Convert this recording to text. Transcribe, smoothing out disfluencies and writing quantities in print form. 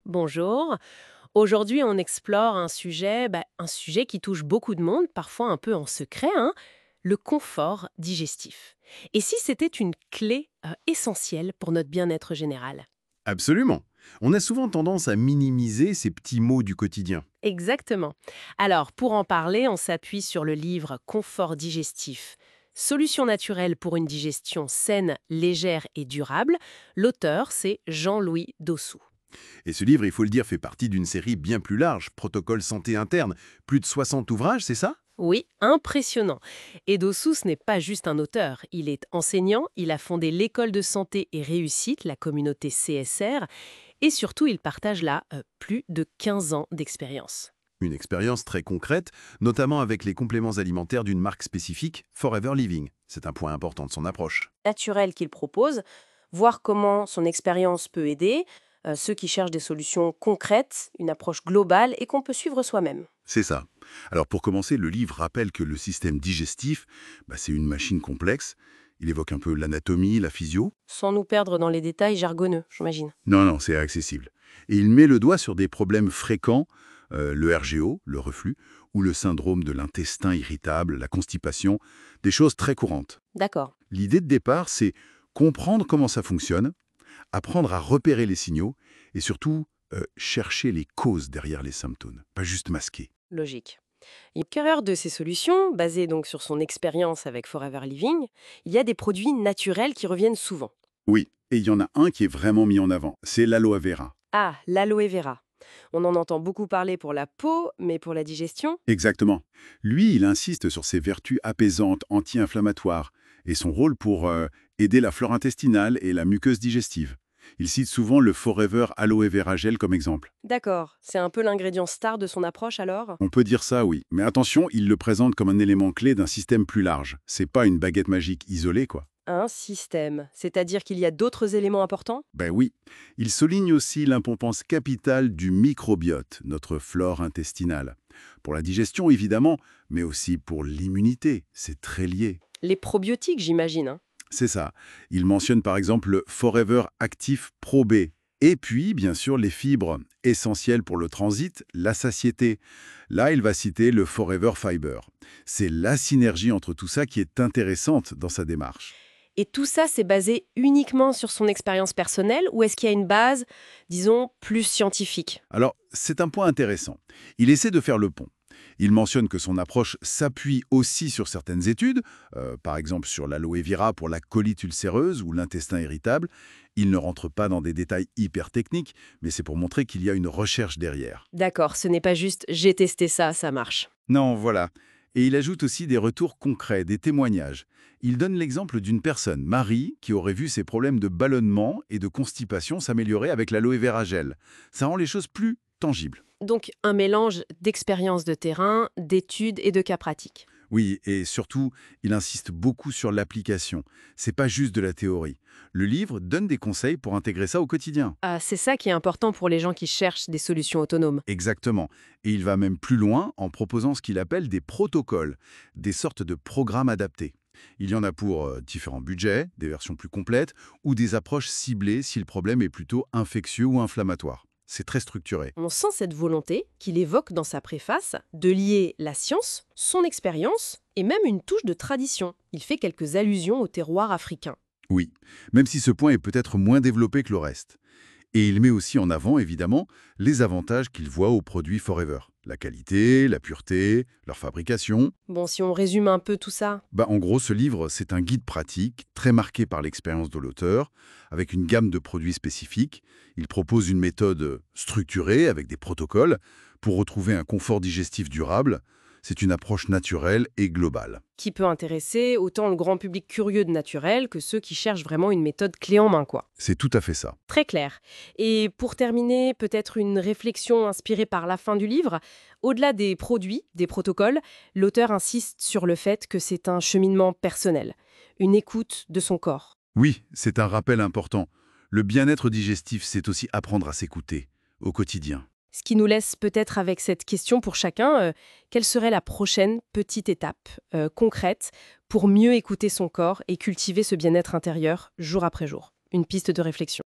Bonjour. Aujourd'hui, on explore un sujet qui touche beaucoup de monde, parfois un peu en secret, hein, le confort digestif. Et si c'était une clé essentielle pour notre bien-être général? Absolument. On a souvent tendance à minimiser ces petits mots du quotidien. Exactement. Alors, pour en parler, on s'appuie sur le livre Confort digestif. Solutions naturelles pour une digestion saine, légère et durable. L'auteur, c'est Jean-Louis Dossou. Et ce livre, il faut le dire, fait partie d'une série bien plus large, Protocole santé interne. Plus de 60 ouvrages, c'est ça? Oui, impressionnant. Et Dossou, ce n'est pas juste un auteur. Il est enseignant, il a fondé l'école de santé et réussite, la communauté CSR, et surtout, il partage là plus de 15 ans d'expérience. Une expérience très concrète, notamment avec les compléments alimentaires d'une marque spécifique, Forever Living. C'est un point important de son approche. Naturel qu'il propose, voir comment son expérience peut aider ceux qui cherchent des solutions concrètes, une approche globale et qu'on peut suivre soi-même. C'est ça. Alors pour commencer, le livre rappelle que le système digestif, c'est une machine complexe. Il évoque un peu l'anatomie, la physio. Sans nous perdre dans les détails jargonneux, j'imagine. Non, non, c'est accessible. Et il met le doigt sur des problèmes fréquents, le RGO, le reflux, ou le syndrome de l'intestin irritable, la constipation, des choses très courantes. D'accord. L'idée de départ, c'est comprendre comment ça fonctionne, apprendre à repérer les signaux, et surtout chercher les causes derrière les symptômes, pas juste masquer. Logique. Et au cœur de ces solutions, basées donc sur son expérience avec Forever Living, il y a des produits naturels qui reviennent souvent. Oui, et il y en a un qui est vraiment mis en avant, c'est l'aloe vera. Ah, l'aloe vera. On en entend beaucoup parler pour la peau, mais pour la digestion? Exactement. Lui, il insiste sur ses vertus apaisantes, anti-inflammatoires, et son rôle pour aider la flore intestinale et la muqueuse digestive. Il cite souvent le Forever Aloe Vera Gel comme exemple. D'accord, c'est un peu l'ingrédient star de son approche alors? On peut dire ça, oui. Mais attention, il le présente comme un élément clé d'un système plus large. C'est pas une baguette magique isolée, quoi. Un système, c'est-à-dire qu'il y a d'autres éléments importants? Ben oui. Il souligne aussi l'importance capitale du microbiote, notre flore intestinale. Pour la digestion, évidemment, mais aussi pour l'immunité. C'est très lié. Les probiotiques, j'imagine, hein. C'est ça. Il mentionne par exemple le Forever Active Pro B. Et puis, bien sûr, les fibres essentielles pour le transit, la satiété. Là, il va citer le Forever Fiber. C'est la synergie entre tout ça qui est intéressante dans sa démarche. Et tout ça, c'est basé uniquement sur son expérience personnelle ou est-ce qu'il y a une base, disons, plus scientifique? Alors, c'est un point intéressant. Il essaie de faire le pont. Il mentionne que son approche s'appuie aussi sur certaines études, par exemple sur l'aloe vera pour la colite ulcéreuse ou l'intestin irritable. Il ne rentre pas dans des détails hyper techniques, mais c'est pour montrer qu'il y a une recherche derrière. D'accord, ce n'est pas juste j'ai testé ça, ça marche. Non, voilà. Et il ajoute aussi des retours concrets, des témoignages. Il donne l'exemple d'une personne, Marie, qui aurait vu ses problèmes de ballonnement et de constipation s'améliorer avec l'aloe vera gel. Ça rend les choses plus tangibles. Donc un mélange d'expérience de terrain, d'études et de cas pratiques. Oui, et surtout, il insiste beaucoup sur l'application. C'est pas juste de la théorie. Le livre donne des conseils pour intégrer ça au quotidien. Ah, c'est ça qui est important pour les gens qui cherchent des solutions autonomes. Exactement. Et il va même plus loin en proposant ce qu'il appelle des protocoles, des sortes de programmes adaptés. Il y en a pour différents budgets, des versions plus complètes, ou des approches ciblées si le problème est plutôt infectieux ou inflammatoire. C'est très structuré. On sent cette volonté qu'il évoque dans sa préface de lier la science, son expérience et même une touche de tradition. Il fait quelques allusions au terroir africain. Oui, même si ce point est peut-être moins développé que le reste. Et il met aussi en avant, évidemment, les avantages qu'il voit aux produits Forever. La qualité, la pureté, leur fabrication. Bon, si on résume un peu tout ça, En gros, ce livre, c'est un guide pratique, très marqué par l'expérience de l'auteur, avec une gamme de produits spécifiques. Il propose une méthode structurée, avec des protocoles, pour retrouver un confort digestif durable. C'est une approche naturelle et globale. qui peut intéresser autant le grand public curieux de naturel que ceux qui cherchent vraiment une méthode clé en main, quoi. C'est tout à fait ça. Très clair. Et pour terminer, peut-être une réflexion inspirée par la fin du livre. Au-delà des produits, des protocoles, l'auteur insiste sur le fait que c'est un cheminement personnel, une écoute de son corps. Oui, c'est un rappel important. Le bien-être digestif, c'est aussi apprendre à s'écouter, au quotidien. Ce qui nous laisse peut-être avec cette question pour chacun, quelle serait la prochaine petite étape concrète pour mieux écouter son corps et cultiver ce bien-être intérieur jour après jour? Une piste de réflexion.